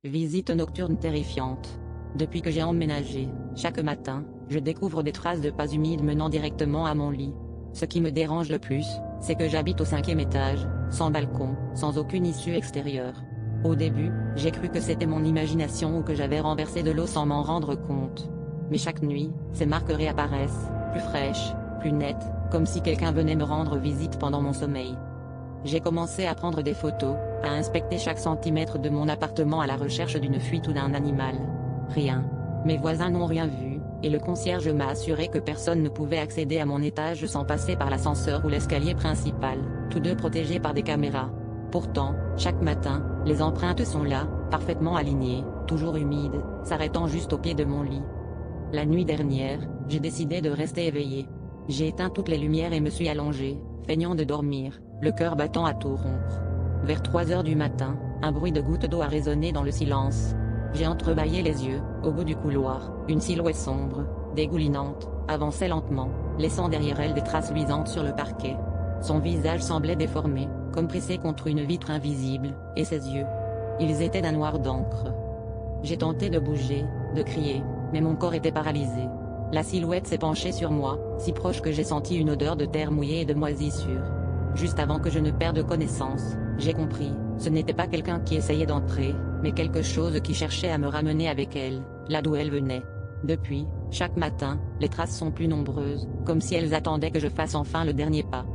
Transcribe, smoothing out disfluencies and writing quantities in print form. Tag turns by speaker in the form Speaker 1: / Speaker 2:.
Speaker 1: Visite nocturne terrifiante. Depuis que j'ai emménagé, chaque matin, je découvre des traces de pas humides menant directement à mon lit. Ce qui me dérange le plus, c'est que j'habite au 5e étage, sans balcon, sans aucune issue extérieure. Au début, j'ai cru que c'était mon imagination ou que j'avais renversé de l'eau sans m'en rendre compte. Mais chaque nuit, ces marques réapparaissent, plus fraîches, plus nettes, comme si quelqu'un venait me rendre visite pendant mon sommeil. J'ai commencé à prendre des photos, à inspecter chaque centimètre de mon appartement à la recherche d'une fuite ou d'un animal. Rien. Mes voisins n'ont rien vu, et le concierge m'a assuré que personne ne pouvait accéder à mon étage sans passer par l'ascenseur ou l'escalier principal, tous deux protégés par des caméras. Pourtant, chaque matin, les empreintes sont là, parfaitement alignées, toujours humides, s'arrêtant juste au pied de mon lit. La nuit dernière, j'ai décidé de rester éveillé. J'ai éteint toutes les lumières et me suis allongé, feignant de dormir, le cœur battant à tout rompre. Vers 3 heures du matin, un bruit de gouttes d'eau a résonné dans le silence. J'ai entrebâillé les yeux, au bout du couloir, une silhouette sombre, dégoulinante, avançait lentement, laissant derrière elle des traces luisantes sur le parquet. Son visage semblait déformé, comme pressé contre une vitre invisible, et ses yeux. Ils étaient d'un noir d'encre. J'ai tenté de bouger, de crier, mais mon corps était paralysé. La silhouette s'est penchée sur moi, si proche que j'ai senti une odeur de terre mouillée et de moisissure. Juste avant que je ne perde connaissance, j'ai compris, ce n'était pas quelqu'un qui essayait d'entrer, mais quelque chose qui cherchait à me ramener avec elle, là d'où elle venait. Depuis, chaque matin, les traces sont plus nombreuses, comme si elles attendaient que je fasse enfin le dernier pas.